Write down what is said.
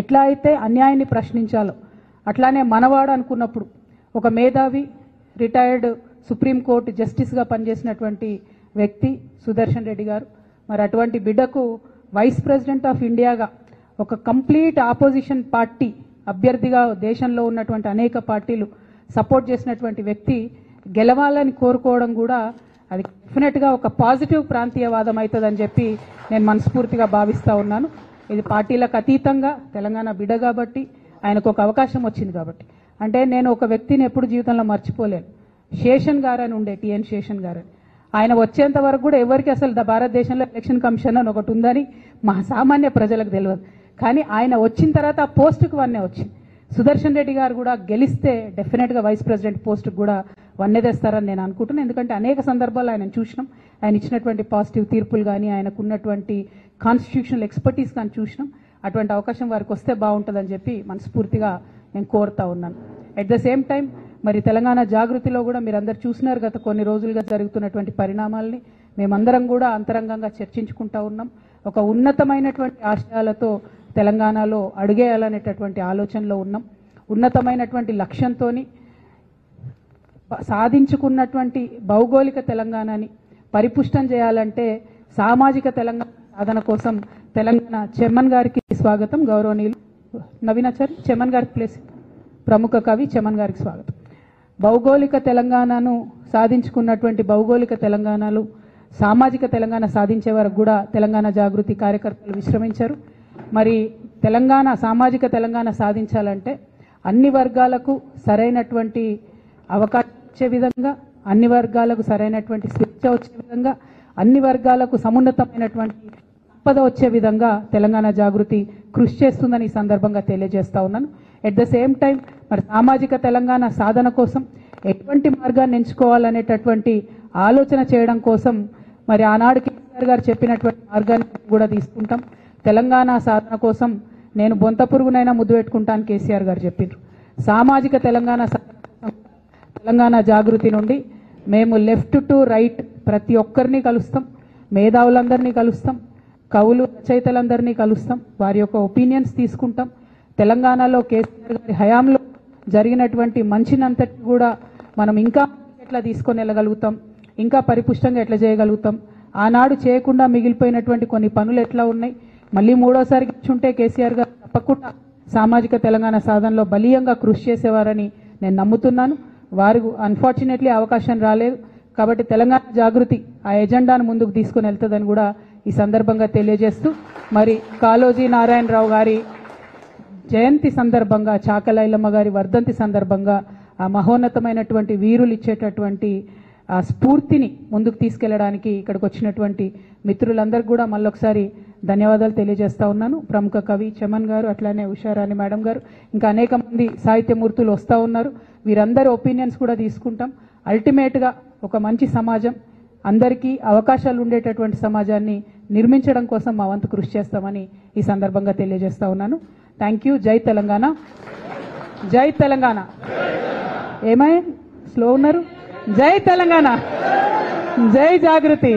ఎట్లా అయితే అన్యాయాన్ని ప్రశ్నించాలో అట్లానే మనవాడు అనుకున్నప్పుడు ఒక మేధావి రిటైర్డ్ సుప్రీంకోర్టు జస్టిస్గా పనిచేసినటువంటి వ్యక్తి సుదర్శన్ రెడ్డి గారు, మరి అటువంటి బిడ్డకు వైస్ ప్రెసిడెంట్ ఆఫ్ ఇండియాగా ఒక కంప్లీట్ ఆపోజిషన్ పార్టీ అభ్యర్థిగా దేశంలో ఉన్నటువంటి అనేక పార్టీలు సపోర్ట్ చేసినటువంటి వ్యక్తి గెలవాలని కోరుకోవడం కూడా అది డెఫినెట్గా ఒక పాజిటివ్ ప్రాంతీయవాదం అవుతుందని చెప్పి నేను మనస్ఫూర్తిగా భావిస్తూ ఉన్నాను. ఇది పార్టీలకు అతీతంగా తెలంగాణ బిడ్డ కాబట్టి ఆయనకు ఒక అవకాశం వచ్చింది కాబట్టి. అంటే నేను ఒక వ్యక్తిని ఎప్పుడు జీవితంలో మర్చిపోలేను. శేషన్ గారు అని ఉండే, టిఎన్ శేషన్ గారు అని. ఆయన వచ్చేంత వరకు కూడా ఎవరికి అసలు భారతదేశంలో ఎలక్షన్ కమిషన్ అని ఒకటి ఉందని మా సామాన్య ప్రజలకు తెలియదు. కానీ ఆయన వచ్చిన తర్వాత ఆ పోస్టుకు వన్నే వచ్చింది. సుదర్శన్ రెడ్డి గారు కూడా గెలిస్తే డెఫినెట్గా వైస్ ప్రెసిడెంట్ పోస్టుకు కూడా వన్నే తెస్తారని నేను అనుకుంటున్నాను. ఎందుకంటే అనేక సందర్భాల్లో ఆయన చూసినాం, ఆయన ఇచ్చినటువంటి పాజిటివ్ తీర్పులు కానీ ఆయనకు ఉన్నటువంటి కాన్స్టిట్యూషనల్ ఎక్స్పర్టీస్ కానీ చూసినాం. అటువంటి అవకాశం వారికి వస్తే బాగుంటుందని చెప్పి మనస్ఫూర్తిగా నేను కోరుతా ఉన్నాను. ఎట్ ద సేమ్ టైం మరి తెలంగాణ జాగృతిలో కూడా మీరందరూ చూసినారు గత కొన్ని రోజులుగా జరుగుతున్నటువంటి పరిణామాలని మేమందరం కూడా అంతరంగంగా చర్చించుకుంటా ఉన్నాం. ఒక ఉన్నతమైనటువంటి ఆశయాలతో తెలంగాణలో అడుగేయాలనేటటువంటి ఆలోచనలో ఉన్నాం. ఉన్నతమైనటువంటి లక్ష్యంతో సాధించుకున్నటువంటి భౌగోళిక తెలంగాణని పరిపుష్టం చేయాలంటే సామాజిక తెలంగాణ సాధన కోసం తెలంగాణ చెమ్మన్ గారికి స్వాగతం. గౌరవనీయులు నవీనాచారి చెమ్మన్ గారికి ప్లేస్, ప్రముఖ కవి చెమ్మన్ గారికి స్వాగతం. భౌగోళిక తెలంగాణను సాధించుకున్నటువంటి భౌగోళిక తెలంగాణలు సామాజిక తెలంగాణ సాధించే వరకు కూడా తెలంగాణ జాగృతి కార్యకర్తలు విశ్రమించారు. మరి తెలంగాణ సామాజిక తెలంగాణ సాధించాలంటే అన్ని వర్గాలకు సరైనటువంటి అవకాశం వచ్చే విధంగా, అన్ని వర్గాలకు సరైనటువంటి స్వేచ్ఛ వచ్చే విధంగా, అన్ని వర్గాలకు సమున్నతమైనటువంటి సంపద వచ్చే విధంగా తెలంగాణ జాగృతి కృషి చేస్తుందని ఈ సందర్భంగా తెలియజేస్తా ఉన్నాను. ఎట్ ద సేమ్ టైం మరి సామాజిక తెలంగాణ సాధన కోసం ఎటువంటి మార్గాన్ని ఎంచుకోవాలనేటటువంటి ఆలోచన చేయడం కోసం మరి ఆనాడు కేసీఆర్ గారు చెప్పినటువంటి మార్గాన్ని కూడా తీసుకుంటాం. తెలంగాణ సాధన కోసం నేను బొంత పురుగునైనా ముద్దు పెట్టుకుంటాను కేసీఆర్ గారు చెప్పారు. సామాజిక తెలంగాణ సాధన కోసం తెలంగాణ జాగృతి నుండి మేము లెఫ్ట్ టు రైట్ ప్రతి ఒక్కరిని కలుస్తాం, మేధావులందరినీ కలుస్తాం, కవులు రచయితలందరినీ కలుస్తాం, వారి యొక్క ఒపీనియన్స్ తీసుకుంటాం. తెలంగాణలో కేసీఆర్ గారి హయాంలో జరిగినటువంటి మంచినంతటి కూడా మనం ఇంకా ఎట్లా తీసుకొని వెళ్ళగలుగుతాం, ఇంకా పరిపుష్టంగా ఎట్లా చేయగలుగుతాం, ఆనాడు చేయకుండా మిగిలిపోయినటువంటి కొన్ని పనులు ఎట్లా ఉన్నాయి, మళ్ళీ మూడోసారి కూర్చుంటే కేసీఆర్ గారు తప్పకుండా సామాజిక తెలంగాణ సాధనలో బలీయంగా కృషి చేసేవారని నేను నమ్ముతున్నాను. వారు అన్ఫార్చునేట్లీ అవకాశం రాలేదు కాబట్టి తెలంగాణ జాగృతి ఆ ఎజెండాను ముందుకు తీసుకుని వెళ్తుందని కూడా ఈ సందర్భంగా తెలియజేస్తూ మరి కాళోజీ నారాయణరావు గారి జయంతి సందర్భంగా, చాకలైలమ్మ గారి వర్ధంతి సందర్భంగా ఆ మహోన్నతమైనటువంటి వీరులు ఇచ్చేటటువంటి ఆ స్ఫూర్తిని ముందుకు తీసుకెళ్లడానికి ఇక్కడికి వచ్చినటువంటి మిత్రులందరికీ కూడా మళ్ళొకసారి ధన్యవాదాలు తెలియజేస్తా ఉన్నాను. ప్రముఖ కవి చెమన్ గారు, అట్లానే ఉషారాణి మేడం గారు, ఇంకా అనేక మంది సాహిత్యమూర్తులు వస్తూ ఉన్నారు. వీరందరి ఒపీనియన్స్ కూడా తీసుకుంటాం. అల్టిమేట్గా ఒక మంచి సమాజం, అందరికీ అవకాశాలు ఉండేటటువంటి సమాజాన్ని నిర్మించడం కోసం మా వంతు కృషి చేస్తామని ఈ సందర్భంగా తెలియజేస్తా ఉన్నాను. Thank you. జై తెలంగాణ, జై తెలంగాణ. ఏమై స్లో ఉన్నారు? జై తెలంగాణ, జై జాగృతి.